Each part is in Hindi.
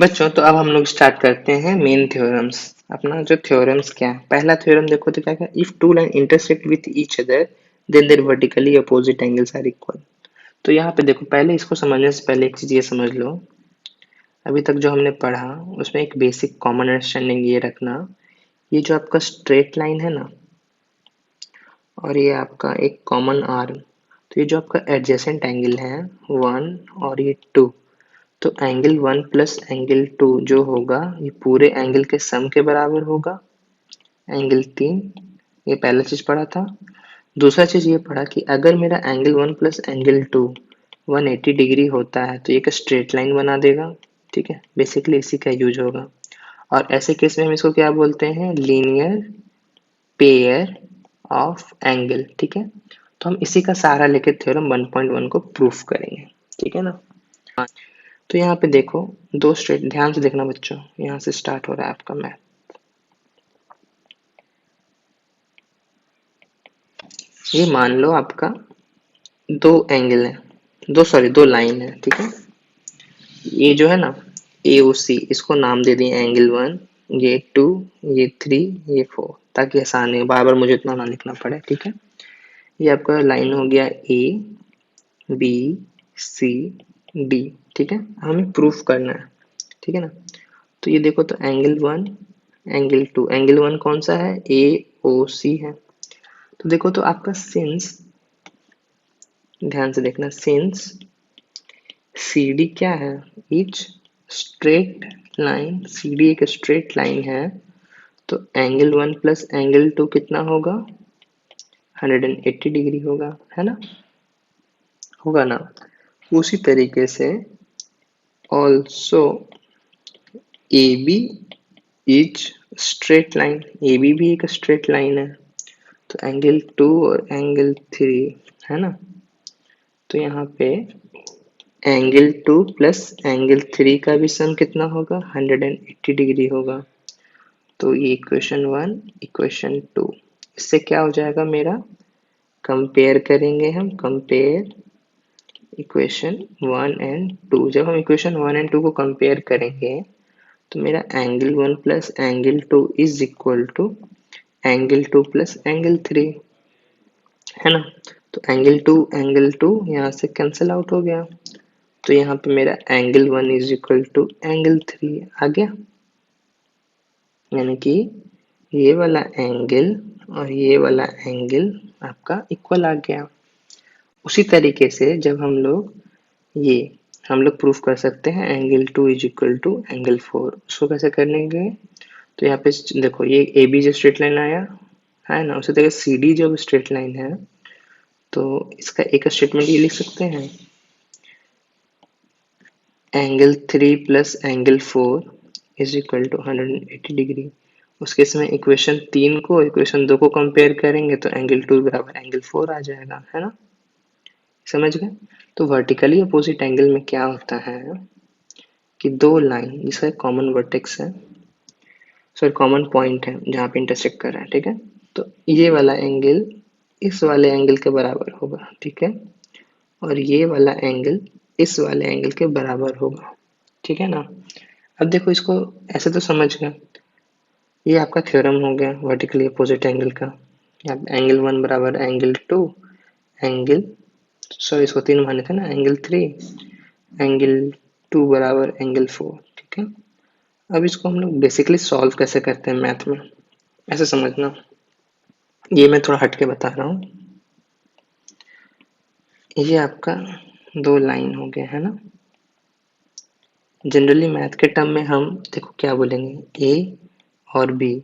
बच्चों तो अब हम लोग स्टार्ट करते हैं मेन थ्योरम्स। अपना जो थ्योरम्स क्या है, पहला थ्योरम देखो तो क्या है, if two line intersect with each other then their vertically opposite angles are equal. तो यहाँ पे देखो, पहले इसको समझने से पहले एक चीज ये समझ लो, अभी तक जो हमने पढ़ा उसमें एक बेसिक कॉमन अंडरस्टैंडिंग ये रखना, ये जो आपका स्ट्रेट लाइन है ना, और ये आपका एक कॉमन आर्म, तो ये जो आपका एडजेसेंट एंगल है वन और ये टू, तो angle one plus angle two जो होगा ये पूरे एंगल के सम के बराबर होगा। एंगल तीन, ये पहला चीज पढ़ा था। दूसरा चीज ये पढ़ा कि अगर मेरा angle one plus angle two 180 degree होता है तो ये एक स्ट्रेट लाइन बना देगा। ठीक है, बेसिकली इसी का यूज होगा। और ऐसे केस में हम इसको क्या बोलते हैं, लीनियर पेयर ऑफ एंगल। ठीक है, तो हम इसी का सहारा लेकर थ्योरम 1.1 को प्रूफ करेंगे। ठीक है ना। हाँ, तो यहाँ पे देखो, दो स्ट्रेट, ध्यान से देखना बच्चों, यहाँ से स्टार्ट हो रहा है आपका मैथ। ये मान लो आपका दो एंगल है, दो लाइन है। ठीक है, ये जो है ना ए ओ सी, इसको नाम दे दिए एंगल वन, ये टू, ये थ्री, ये फोर, ताकि आसान है, बार बार मुझे इतना ना लिखना पड़े। ठीक है, ये आपका लाइन हो गया ए बी सी डी। ठीक है, हमें प्रूफ करना है। ठीक है ना, तो ये देखो, तो angle one angle two, angle one कौन सा है, ए ओ सी है। तो देखो, तो आपका सिंस, ध्यान से देखना, सिंस सी डी क्या है, is straight line, C D एक स्ट्रेट लाइन है, तो angle one plus angle two कितना होगा, 180 डिग्री होगा, है ना, होगा ना। उसी तरीके से also A B is straight line, A B भी एक स्ट्रेट लाइन है, तो एंगल टू और एंगल थ्री, है ना, तो यहाँ पे angle two plus angle three का भी सम कितना होगा, 180 डिग्री होगा। तो ये इक्वेशन वन, इक्वेशन टू, इससे क्या हो जाएगा मेरा, कंपेयर करेंगे हम, compare equation one and two. जब हम इक्वेशन वन एंड टू को कंपेयर करेंगे तो मेरा angle one plus angle two is equal to angle two plus angle three, है ना। तो एंगल टू यहाँ से कैंसिल आउट हो गया, तो यहाँ पे मेरा angle one is equal to angle three आ गया, यानी कि ये वाला एंगल और ये वाला एंगल आपका इक्वल आ गया। उसी तरीके से जब ये हम लोग प्रूफ कर सकते हैं angle two is equal to angle four, उसको कैसे करेंगे, तो यहाँ पे देखो, ये ए बी जो स्ट्रेट लाइन आया है ना, उसी तरह सी डी जो स्ट्रेट लाइन है, तो इसका एक स्टेटमेंट ये लिख सकते हैं, angle three plus angle four is equal to 180 degree. उस केस में इक्वेशन तीन को इक्वेशन दो को कंपेयर करेंगे तो एंगल टू बराबर एंगल फोर आ जाएगा, है ना, समझ गए। तो वर्टिकली अपोजिट एंगल में क्या होता है कि दो लाइन जिसका कॉमन वर्टेक्स है, सॉरी कॉमन पॉइंट है जहाँ पे इंटरसेक्ट कर रहा है, ठीक है, तो ये वाला एंगल इस वाले एंगल के बराबर होगा। ठीक है, और ये वाला एंगल इस वाले एंगल के बराबर होगा। ठीक है ना। अब देखो, इसको ऐसे तो समझ गए, ये आपका थ्योरम हो गया वर्टिकली अपोजिट एंगल का। एंगल वन बराबर एंगल टू, एंगल, सॉरी इसको तीन माने थे ना, एंगल थ्री, एंगल टू बराबर एंगल फोर। ठीक है, अब इसको हम लोग बेसिकली सॉल्व कैसे करते हैं मैथ में, ऐसे समझना, ये मैं थोड़ा हट के बता रहा हूँ। ये आपका दो लाइन हो गया, है ना। जनरली मैथ के टर्म में हम देखो क्या बोलेंगे, ए और बी,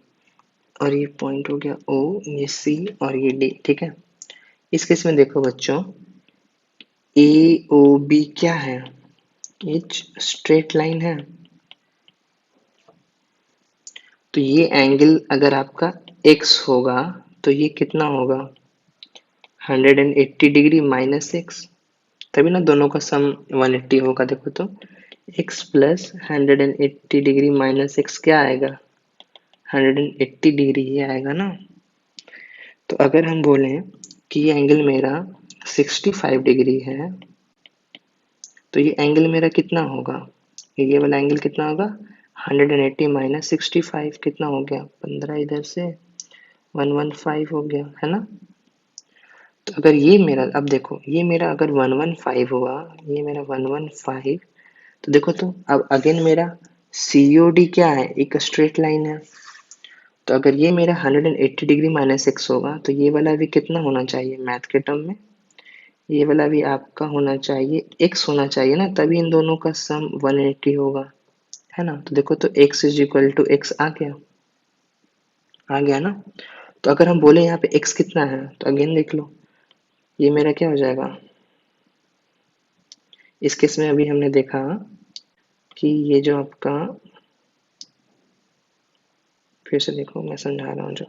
और ये पॉइंट हो गया ओ, ये सी और ये डी। ठीक है, इस केस में देखो बच्चों, ए ओ बी क्या है, एक स्ट्रेट लाइन है, तो ये एंगल अगर आपका x होगा तो ये कितना होगा, 180 डिग्री माइनस एक्स, तभी ना दोनों का सम 180 होगा। देखो तो x plus 180 degree minus x क्या आएगा, 180 डिग्री ही आएगा ना। तो अगर हम बोलें कि ये एंगल मेरा 65 डिग्री है, तो ये एंगल मेरा कितना होगा, ये वाला एंगल कितना होगा 180 माइनस 65 कितना हो गया 15 इधर से 115 हो गया है ना। तो अगर ये मेरा अब देखो ये मेरा अगर 115 हुआ ये मेरा 115 तो देखो तो अब अगेन मेरा COD क्या है एक स्ट्रेट लाइन है। तो अगर ये मेरा 180 डिग्री माइनस एक्स होगा तो ये वाला भी कितना होना चाहिए मैथ के टर्म में ये वाला भी आपका होना चाहिए एक्स होना चाहिए ना तभी इन दोनों का सम 180 होगा है ना। तो देखो तो x is equal to x आ गया ना। तो अगर हम बोले यहाँ पे x कितना है तो अगेन देख लो ये मेरा क्या हो जाएगा। इस केस में अभी हमने देखा कि ये जो आपका फिर से देखो मैं समझा रहा हूँ जो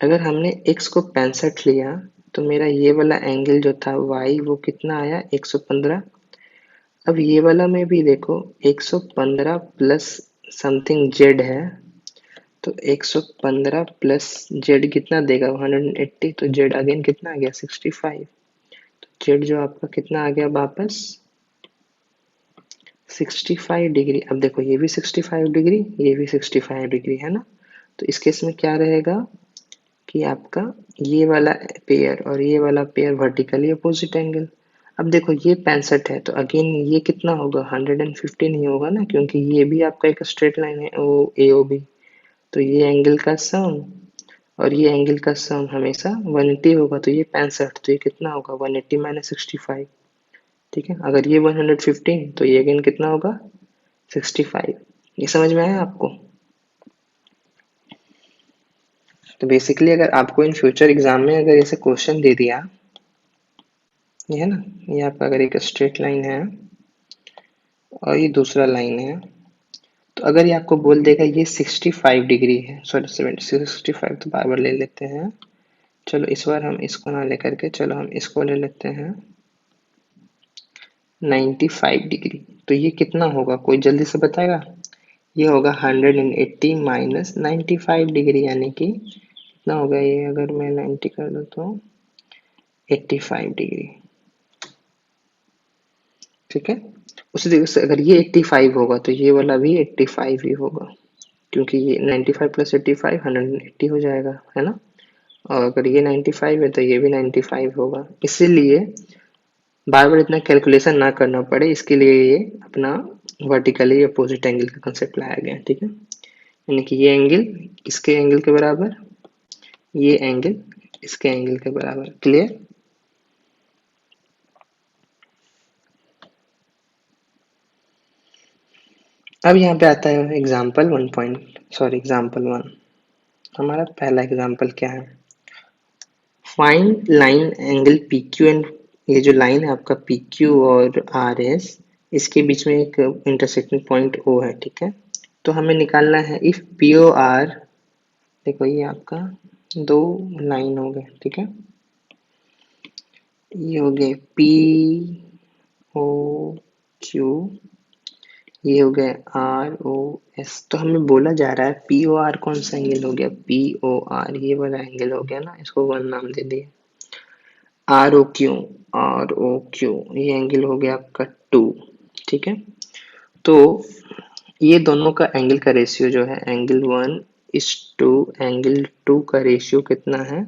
अगर हमने x को 65 लिया तो मेरा ये वाला एंगल जो था y वो कितना आया 115। अब ये वाला में भी देखो 115 प्लस समथिंग z है तो 115 प्लस z कितना देगा 180 तो z अगेन कितना आ गया 65। तो z जो आपका कितना आ गया वापस 65 डिग्री। अब देखो ये भी 65 डिग्री ये भी 65 डिग्री है ना। तो इस केस में क्या रहेगा कि आपका ये वाला पेयर और ये वाला पेयर वर्टिकली अपोजिट एंगल। अब देखो ये 65 है तो अगेन ये कितना होगा 115 ही होगा ना क्योंकि ये भी आपका एक स्ट्रेट लाइन है ओ AOB। तो ये एंगल का सम और ये एंगल का सम हमेशा 180 होगा तो ये 65 तो ये कितना होगा 180 माइनस 65। ठीक है अगर ये 115 तो ये अगेन कितना होगा 65। ये समझ में आया आपको। तो बेसिकली अगर आपको इन फ्यूचर एग्जाम में अगर ऐसे क्वेश्चन दे दिया ये है ना ये आपका अगर एक स्ट्रेट लाइन है और ये दूसरा लाइन है तो अगर ये आपको बोल देगा ये 65 डिग्री है सॉरी 65 तो बार बार ले लेते हैं। चलो इस बार हम इसको ना लेकर के चलो हम इसको ले लेते हैं 95 डिग्री। तो ये कितना होगा कोई जल्दी से बताएगा। ये होगा 180 माइनस 95 डिग्री यानी कि कितना होगा ये अगर मैं 90 कर दूं तो 85 डिग्री। ठीक है उसी तरीके से अगर ये 85 होगा तो ये वाला भी 85 ही होगा क्योंकि ये 95 प्लस 85 180 हो जाएगा है ना। और अगर ये 95 है तो ये भी 95 होगा इसीलिए बार बार इतना कैलकुलेशन ना करना पड़े इसके लिए ये अपना वर्टिकली अपोजिट एंगल का कंसेप्ट लाया गया ठीक है। यानी कि ये एंगल इसके एंगल के बराबर ये एंगल इसके एंगल के बराबर क्लियर। अब यहाँ पे आता है एग्जाम्पल 1 हमारा पहला एग्जाम्पल क्या है find line angle PQ and ये जो लाइन है आपका PQ और RS इसके बीच में एक इंटरसेक्टिंग पॉइंट O है ठीक है। तो हमें निकालना है इफ POR देखो ये आपका दो लाइन हो गए ठीक है। ये हो गए POQ ये हो गए ROS। तो हमें बोला जा रहा है POR कौन सा एंगल हो गया POR ये वाला एंगल हो गया ना इसको 1 नाम दे दिए। ROQ ये एंगल हो गया आपका 2 ठीक है। तो ये दोनों का एंगल का रेशियो जो है एंगल 1 इस टू एंगल 2 का रेशियो कितना है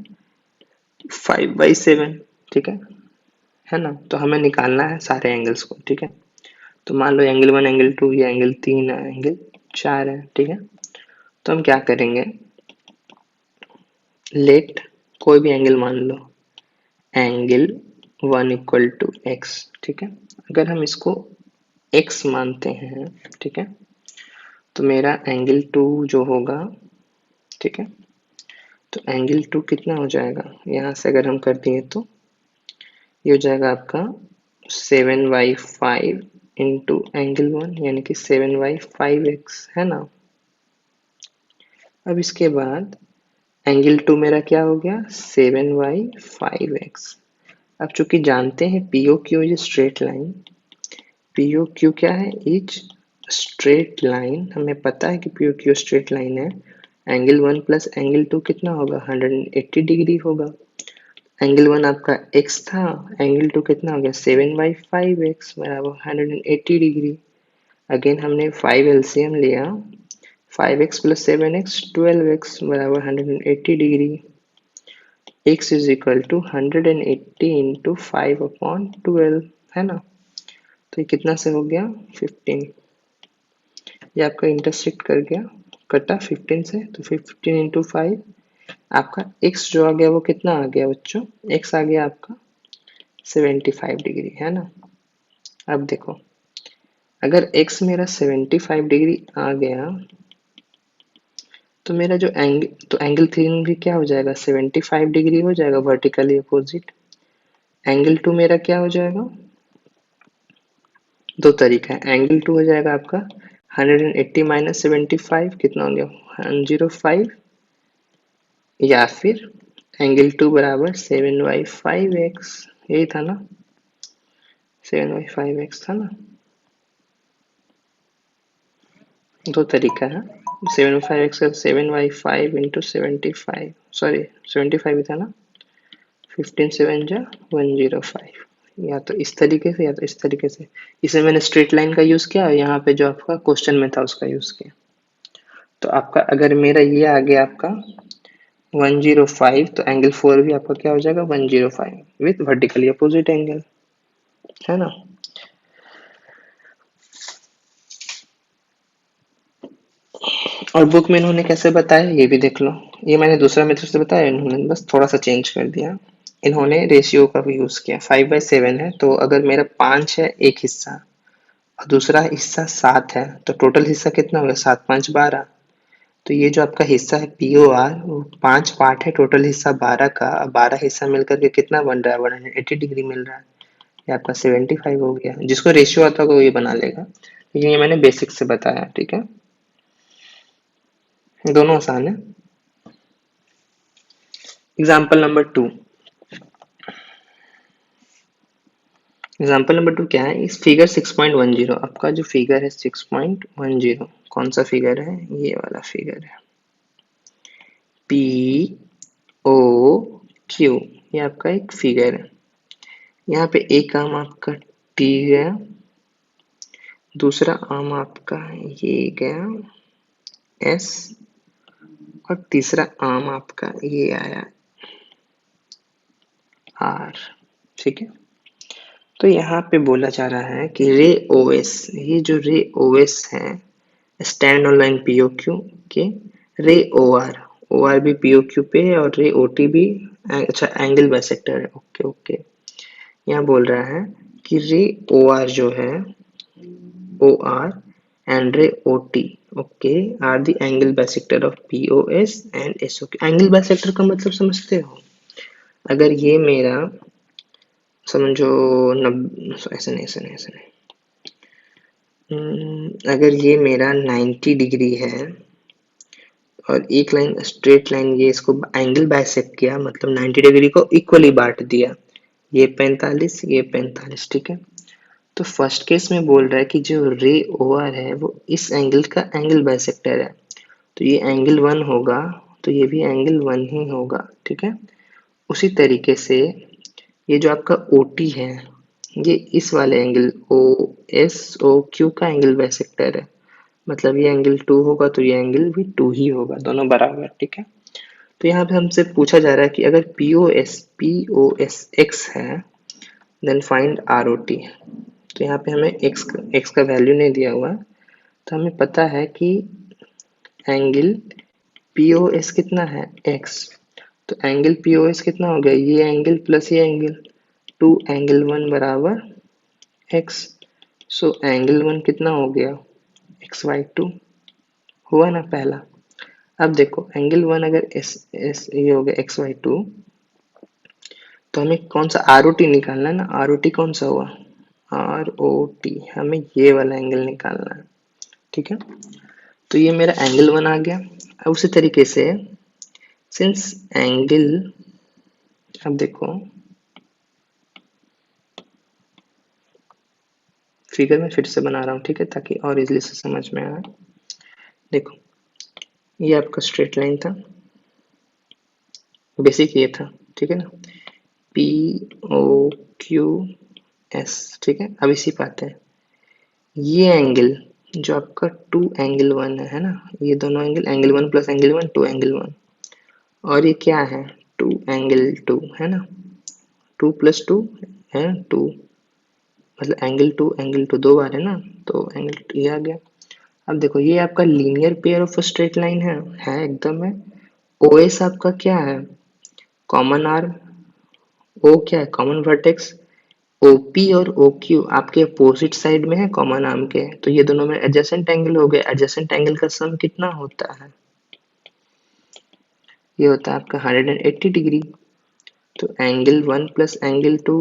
5/7 ठीक है ना। तो हमें निकालना है सारे एंगल्स को ठीक है। तो मान लो एंगल 1 एंगल 2 ये एंगल 3 है एंगल 4 है ठीक है। तो हम क्या करेंगे लेट कोई भी एंगल मान लो एंगल 1 इक्वल टू एक्स ठीक है। अगर हम इसको x मानते हैं ठीक है तो मेरा एंगल 2 जो होगा ठीक है। तो एंगल 2 कितना हो जाएगा यहाँ से अगर हम कर दिए तो ये हो जाएगा आपका 7/5 इंटू एंगल 1 यानी कि 7/5x है ना। अब इसके बाद एंगल 2 मेरा क्या हो गया 7/5x। अब चूंकि जानते हैं POQ is straight line POQ क्या है इज स्ट्रेट लाइन हमें पता है कि POQ स्ट्रेट लाइन है। एंगल 1 प्लस एंगल 2 कितना होगा 180 डिग्री होगा। एंगल 1 आपका x था एंगल 2 कितना हो गया 7/5x बराबर 180 डिग्री। अगेन हमने 5 एलसीएम लिया, 5x प्लस 7x 12x बराबर 180 degree, x is equal to 180 into 5/12 है ना। तो ये कितना से हो गया 15, ये आपका इंटरसेक्ट कर गया, कटा 15 से, तो 15 इंटू 5, आपका x जो आ गया वो कितना आ गया बच्चों, x आ गया आपका 75 डिग्री है ना। अब देखो अगर x मेरा 75 डिग्री आ गया तो मेरा जो एंगल, तो एंगल 3 भी क्या हो जाएगा 75 डिग्री हो जाएगा वर्टिकली अपोजिट। एंगल 2 मेरा क्या हो जाएगा, दो तरीका है, एंगल 2 हो जाएगा आपका 180 माइनस 75 कितना हो गया 105, या फिर एंगल 2 बराबर 7/5x, यही था ना, 7/5x था ना। दो तरीका है, 7/5x का 7/5 इंटू 75, सॉरी 75 ही था ना, 15 7 जा 105, या तो इस तरीके से या तो इस तरीके से। इसे मैंने स्ट्रेट लाइन का यूज किया, यहाँ पे जो आपका क्वेश्चन में था उसका यूज किया। तो आपका अगर मेरा ये आ गया आपका 105, तो एंगल 4 भी आपका क्या हो जाएगा 105 विथ वर्टिकली अपोजिट एंगल, है ना। और बुक में इन्होंने कैसे बताया ये भी देख लो, ये मैंने दूसरा मेथड से बताया, इन्होंने बस थोड़ा सा चेंज कर दिया। इन्होंने रेशियो का भी यूज किया, 5/7 है, तो अगर मेरा 5 है एक हिस्सा और दूसरा हिस्सा 7 है, तो टोटल हिस्सा कितना होगा 7×5 = 12। तो ये जो आपका हिस्सा है POR वो 5 पार्ट है, टोटल हिस्सा 12 का, 12 हिस्सा मिलकर के कितना बन रहा है 180 डिग्री मिल रहा है, ये आपका 75 हो गया। जिसको रेशियो आता होगा वो ये बना लेगा, लेकिन ये मैंने बेसिक से बताया, ठीक है, दोनों आसान है। एग्जाम्पल नंबर 2, एग्जाम्पल नंबर 2 क्या है, इस फिगर 6.10, आपका जो फिगर है 6.10 कौन सा फिगर है, ये वाला फिगर है POQ, ये आपका एक फिगर है। यहाँ पे एक आर्म आपका T गया, दूसरा आर्म आपका ये गया S, और तीसरा आर्म आपका ये आया R, ठीक है। तो यहाँ पे बोला जा रहा है कि रे OS, ये जो रे OS है स्टैंड ऑन लाइन POQ के, रे OR भी POQ पे है और रे OT भी, अच्छा एंगल बाइसेक्टर है, ओके ओके। यहाँ बोल रहा है कि रे OR जो है OR and ray OT, okay, are the angle bisector of POS and SOQ। Angle bisector का मतलब समझते हो, अगर ये मेरा समझो ऐसे नहीं ऐसे नहीं ऐसे नहीं, अगर ये मेरा 90 डिग्री है और एक लाइन स्ट्रेट लाइन ये इसको एंगल बाइसेक्ट किया, मतलब 90 डिग्री को इक्वली बांट दिया, ये 45 ये 45, ठीक है। तो फर्स्ट केस में बोल रहा है कि जो रे OR है वो इस एंगल का एंगल बाइसेक्टर है, तो ये एंगल 1 होगा, तो ये भी एंगल 1 ही होगा, ठीक है। उसी तरीके से ये जो आपका OT है ये इस वाले एंगल OSOQ का एंगल बाइसेक्टर है, मतलब ये एंगल 2 होगा तो ये एंगल भी 2 ही होगा, दोनों बराबर, ठीक है। तो यहाँ पे हमसे पूछा जा रहा है कि अगर POS x है देन फाइंड ROT। तो यहाँ पे हमें x का वैल्यू नहीं दिया हुआ, तो हमें पता है कि एंगल POS कितना है x, तो एंगल POS कितना हो गया, ये एंगल प्लस ये एंगल, 2 एंगल 1 बराबर x, सो एंगल 1 कितना हो गया x/2 हुआ ना पहला। अब देखो एंगल 1 अगर एस ये हो गया x/2, तो हमें कौन सा ROT निकालना है ना, ROT कौन सा हुआ ROT, हमें ये वाला एंगल निकालना है, ठीक है। तो ये मेरा एंगल 1 आ गया। अब उसी तरीके से सिंस एंगल, अब देखो फिगर में फिर से बना रहा हूँ, ठीक है, ताकि और इजीली से समझ में आए। देखो ये आपका स्ट्रेट लाइन था, बेसिक ये था, ठीक है ना, POQS, ठीक है। अब इसी पे आते हैं, ये एंगल जो आपका 2 एंगल 1 है ना, ये दोनों एंगल 1 प्लस एंगल 1 2 एंगल 1, और ये क्या है 2 एंगल 2 है ना, 2 + 2 है 2, मतलब एंगल 2 दो बार है ना, तो ये आ गया। अब देखो ये आपका linear pair of straight line है एकदम है। ओएस आपका क्या है, कॉमन आर्म, ओ क्या है कॉमन वर्टेक्स, ओपी और ओक्यू आपके अपोजिट साइड में है कॉमन आर्म के, तो ये दोनों में एडजेसेंट एंगल हो गए। एडजेसेंट एंगल का सम कितना होता है, ये होता है आपका 180 डिग्री। तो एंगल 1 प्लस एंगल 2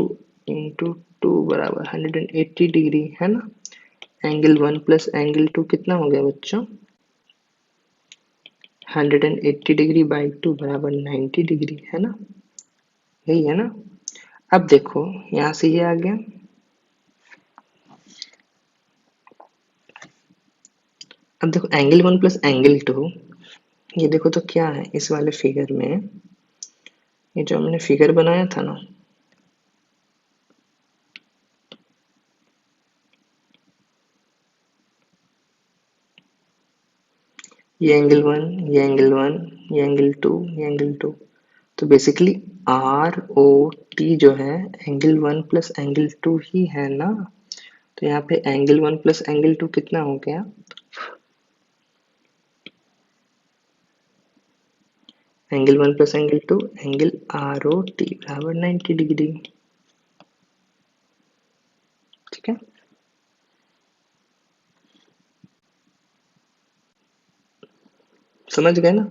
इंटू 2 बराबर 180 डिग्री है ना। एंगल 1 प्लस एंगल 2 कितना हो गया बच्चों, 180 डिग्री बाई 2 बराबर 90 डिग्री है ना, यही है ना। अब देखो यहाँ से ये आ गया। अब देखो एंगल 1 प्लस एंगल 2, ये देखो तो क्या है इस वाले फिगर में, ये जो हमने फिगर बनाया था ना, ये एंगल 1, ये एंगल 1, ये एंगल 2, ये एंगल 2, तो बेसिकली आर ओ टी जो है एंगल 1 प्लस एंगल 2 ही है ना। तो यहाँ पे एंगल 1 प्लस एंगल 2 कितना हो गया, angle 1 plus angle 2 angle R O T बराबर 90 डिग्री, ठीक है। समझ गए ना।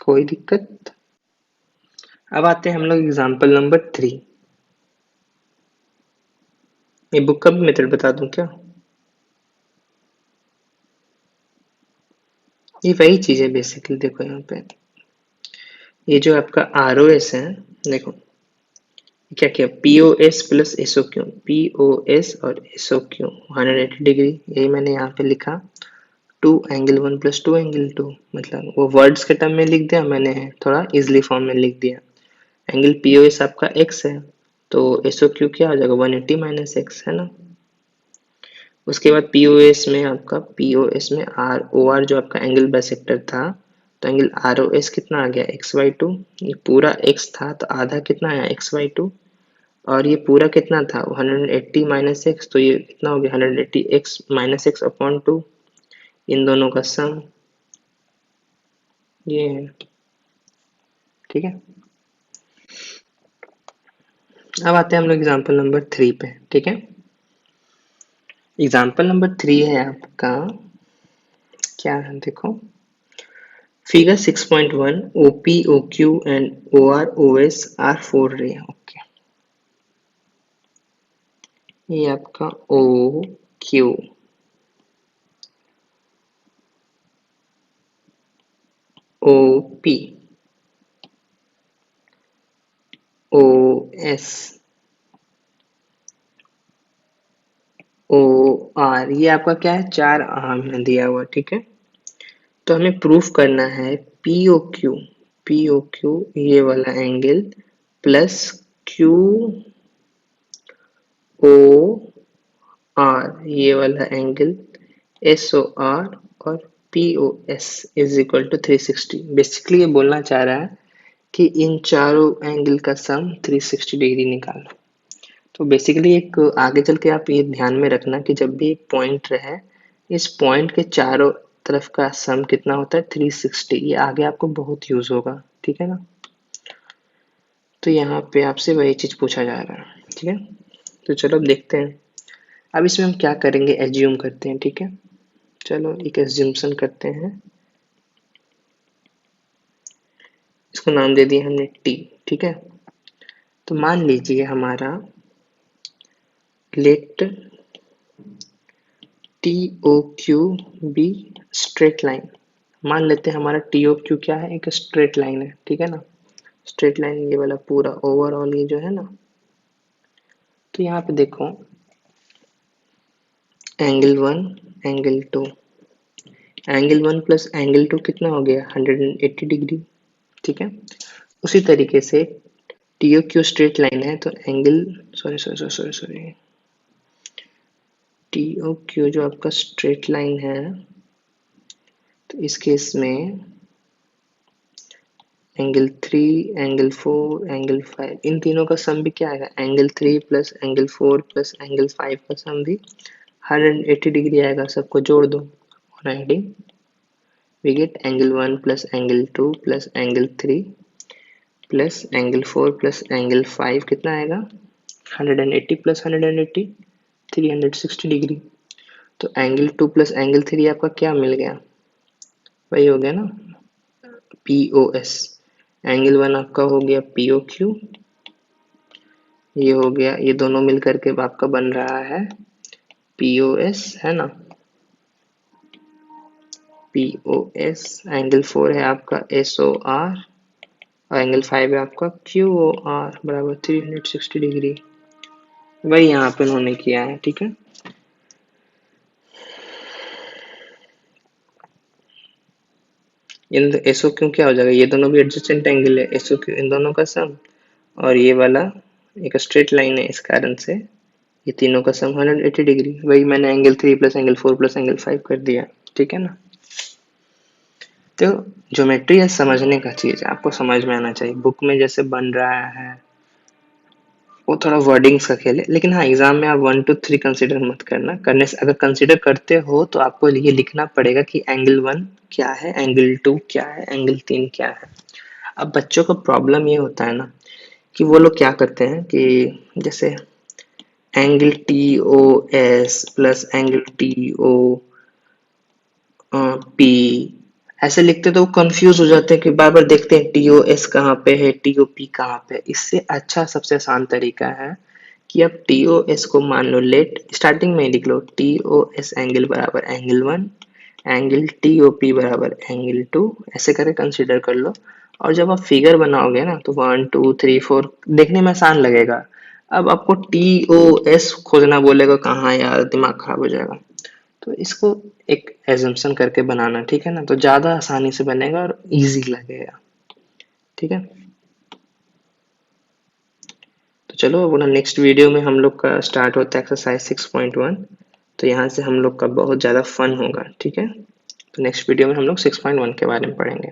कोई दिक्कत। अब आते हैं हम लोग एग्जाम्पल नंबर 3। ये बुक का भी मेथड बता दूं क्या, ये वही चीज है बेसिकली। देखो यहाँ पे ये जो आपका आर ओ एस है, देखो क्या किया, P O S plus S O Q, P O S और एस ओ क्यू 180 डिग्री, यही मैंने यहाँ पे लिखा। 2 एंगल 1 प्लस 2 एंगल 2, मतलब वो वर्ड्स के टर्म में लिख दिया मैंने, थोड़ा इजली फॉर्म में लिख दिया। एंगल पी ओ एस आपका एक्स है, तो एस ओ क्यू क्या हो जाएगा 180 माइनस एक्स है ना। उसके बाद पी ओ एस में आपका, पी ओ एस में आर ओ आर जो आपका एंगल बाइसेक्टर था, तो एंगल आर ओ एस कितना आ गया x/2, ये पूरा x था तो आधा कितना आया x/2, और ये पूरा कितना था 180 माइनस एक्स, तो ये कितना हो गया 180 एक्स माइनस एक्स अपॉन 2, इन दोनों का सम ये है, ठीक है। अब आते हैं हम लोग एग्जाम्पल नंबर 3 पे, ठीक है। एग्जाम्पल नंबर 3 है आपका, क्या है देखो, figure 6.1 OP OQ and OR OS are 4 रे, ओके। ये आपका OQ, OP, OS, OR, ये आपका क्या है, 4 आर्म में दिया हुआ, ठीक है। तो हमें प्रूफ करना है POQ, POQ ये वाला एंगल प्लस QOR ये वाला एंगल, SOR और POS is equal to 360। Basically ये बोलना चाह रहा है कि इन चारों एंगल का सम 360 डिग्री निकालो। तो बेसिकली एक आगे चल के आप ये ध्यान में रखना कि जब भी एक पॉइंट रहे, इस पॉइंट के चारों तरफ का सम कितना होता है 360, ये आगे आपको बहुत यूज होगा, ठीक है ना। तो यहाँ पे आपसे वही चीज पूछा जा रहा है, ठीक है। तो चलो अब देखते हैं, अब इसमें हम क्या करेंगे, एज्यूम करते हैं, ठीक है। चलो एक एज्यूमशन करते हैं, इसको नाम दे दिया हमने टी, ठीक है। तो मान लीजिए हमारा let T O Q be straight line, मान लेते हैं हमारा टी ओ क्यू क्या है, एक स्ट्रेट लाइन है, ठीक है ना। स्ट्रेट लाइन ये वाला पूरा ओवरऑल ये जो है ना, तो यहाँ पे देखो angle 1 angle 2, angle 1 plus angle 2 कितना हो गया 180 डिग्री, ठीक है। उसी तरीके से T O Q straight line है तो angle sorry T O Q जो आपका स्ट्रेट लाइन है, तो इस केस में एंगल 3, एंगल 4, एंगल 5, इन तीनों का सम भी क्या आएगा, angle 3 plus angle 4 plus angle 5 का सम भी 180 डिग्री आएगा। सबको जोड़ दो और adding we get angle 1 plus angle 2 plus angle 3 plus angle 4 plus angle 5 कितना आएगा, 180 प्लस 180 360 डिग्री। तो एंगल 2 प्लस एंगल 3 आपका क्या मिल गया, वही हो गया ना, पी ओ एस। एंगल 1 आपका हो गया पी ओ क्यू, ये हो गया, ये दोनों मिल करके आपका बन रहा है पी ओ एस, है ना, पी ओ एस। एंगल 4 है आपका एस ओ आर और एंगल 5 है आपका क्यू ओ आर बराबर 360 डिग्री। वही यहाँ पे उन्होंने किया है, ठीक है। इन एसओ क्यू क्या हो जाएगा, ये दोनों भी एडजेसेंट एंगल है, एसओ क्यू इन दोनों का सम, और ये वाला एक स्ट्रेट लाइन है, इस कारण से ये तीनों का सम 180 डिग्री। वही मैंने angle 3 plus angle 4 plus angle 5 कर दिया, ठीक है ना। तो ज्योमेट्री है समझने का चीज है, आपको समझ में आना चाहिए। बुक में जैसे बन रहा है वो थोड़ा वर्डिंग्स का खेल है, लेकिन हाँ एग्जाम में आप 1 to 3 कंसिडर मत करना। करने से अगर कंसिडर करते हो तो आपको ये लिखना पड़ेगा कि एंगल 1 क्या है, एंगल 2 क्या है, एंगल 3 क्या है। अब बच्चों को प्रॉब्लम ये होता है ना कि वो लोग क्या करते हैं कि जैसे angle T O S plus angle T O P ऐसे लिखते तो वो कंफ्यूज हो जाते हैं कि बार बार देखते हैं टी ओ एस कहाँ पे है, टी ओ पी कहाँ पे। इससे अच्छा सबसे आसान तरीका है कि अब टी ओ एस को मान लो, लेट स्टार्टिंग में लिख लो टी ओ एस एंगल बराबर angle 1, angle T O P बराबर एंगल 2, ऐसे करके कंसिडर कर लो। और जब आप फिगर बनाओगे ना तो 1 2 3 4 देखने में आसान लगेगा। अब आपको टी ओ एस खोजना बोलेगा, कहाँ यार, दिमाग खराब हो जाएगा। तो इसको एक एजम्पशन करके बनाना, ठीक है ना, तो ज्यादा आसानी से बनेगा और इजी लगेगा, ठीक है। तो चलो अब ना नेक्स्ट वीडियो में हम लोग का स्टार्ट होता है एक्सरसाइज 6.1। तो यहाँ से हम लोग का बहुत ज़्यादा फन होगा, ठीक है। तो नेक्स्ट वीडियो में हम लोग 6.1 के बारे में पढ़ेंगे।